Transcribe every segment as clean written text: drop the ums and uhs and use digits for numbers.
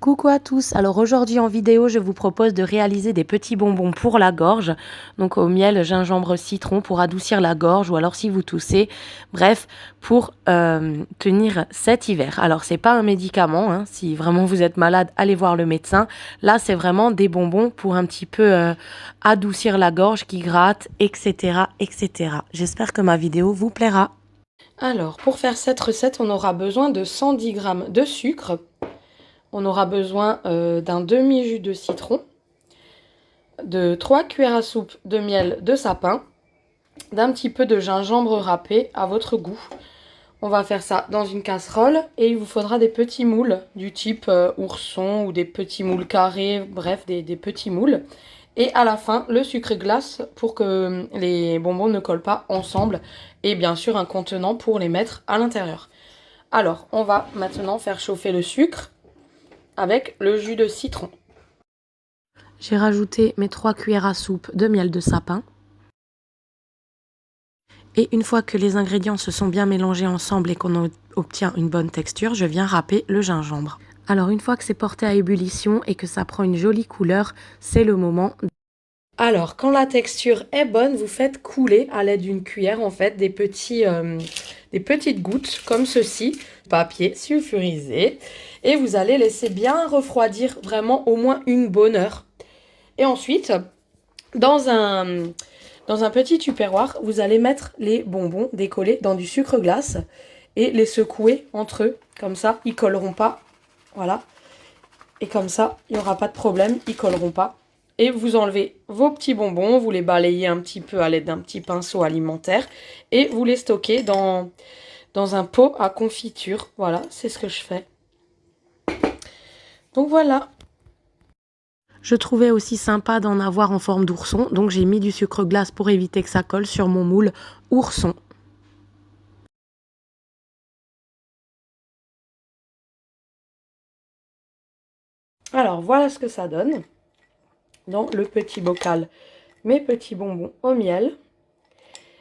Coucou à tous, alors aujourd'hui en vidéo je vous propose de réaliser des petits bonbons pour la gorge, donc au miel, gingembre, citron pour adoucir la gorge ou alors si vous toussez, bref pour tenir cet hiver. Alors c'est pas un médicament, hein, si vraiment vous êtes malade allez voir le médecin, là c'est vraiment des bonbons pour un petit peu adoucir la gorge qui gratte, etc. etc. J'espère que ma vidéo vous plaira. Alors pour faire cette recette on aura besoin de 110 g de sucre. On aura besoin d'un demi-jus de citron, de 3 cuillères à soupe de miel de sapin, d'un petit peu de gingembre râpé à votre goût. On va faire ça dans une casserole et il vous faudra des petits moules du type ourson ou des petits moules carrés, bref, des petits moules. Et à la fin, le sucre glace pour que les bonbons ne collent pas ensemble et bien sûr un contenant pour les mettre à l'intérieur. Alors, on va maintenant faire chauffer le sucre avec le jus de citron. J'ai rajouté mes 3 cuillères à soupe de miel de sapin. Et une fois que les ingrédients se sont bien mélangés ensemble et qu'on obtient une bonne texture, je viens râper le gingembre. Alors une fois que c'est porté à ébullition et que ça prend une jolie couleur, c'est le moment. Alors quand la texture est bonne, vous faites couler à l'aide d'une cuillère en fait des petites gouttes comme ceci, papier sulfurisé. Et vous allez laisser bien refroidir vraiment au moins une bonne heure. Et ensuite, dans un petit tupperware, vous allez mettre les bonbons décollés dans du sucre glace et les secouer entre eux. Comme ça, ils ne colleront pas. Voilà. Et comme ça, il n'y aura pas de problème, ils ne colleront pas. Et vous enlevez vos petits bonbons, vous les balayez un petit peu à l'aide d'un petit pinceau alimentaire et vous les stockez dans un pot à confiture. Voilà, c'est ce que je fais. Donc voilà. Je trouvais aussi sympa d'en avoir en forme d'ourson, donc j'ai mis du sucre glace pour éviter que ça colle sur mon moule ourson. Alors voilà ce que ça donne dans le petit bocal, mes petits bonbons au miel.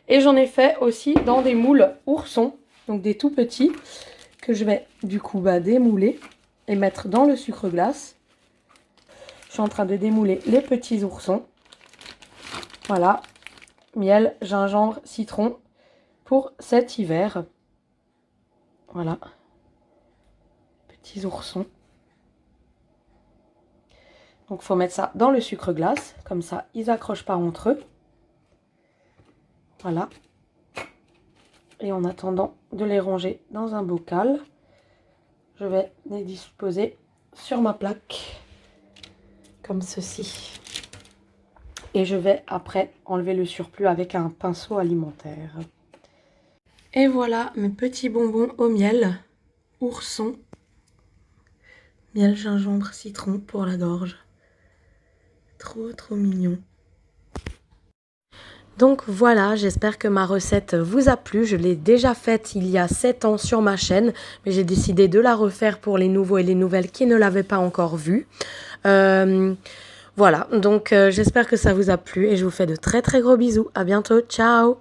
Et j'en ai fait aussi dans des moules oursons, donc des tout petits, que je vais du coup démouler et mettre dans le sucre glace. Je suis en train de démouler les petits oursons. Voilà, miel, gingembre, citron pour cet hiver. Voilà, petits oursons. Donc il faut mettre ça dans le sucre glace, comme ça ils n'accrochent pas entre eux. Voilà. Et en attendant de les ranger dans un bocal, je vais les disposer sur ma plaque, comme ceci. Et je vais après enlever le surplus avec un pinceau alimentaire. Et voilà mes petits bonbons au miel, ourson, miel, gingembre, citron pour la gorge. Trop mignon. Donc voilà, j'espère que ma recette vous a plu. Je l'ai déjà faite il y a 7 ans sur ma chaîne, mais j'ai décidé de la refaire pour les nouveaux et les nouvelles qui ne l'avaient pas encore vue. Voilà, donc j'espère que ça vous a plu et je vous fais de très gros bisous. À bientôt, ciao!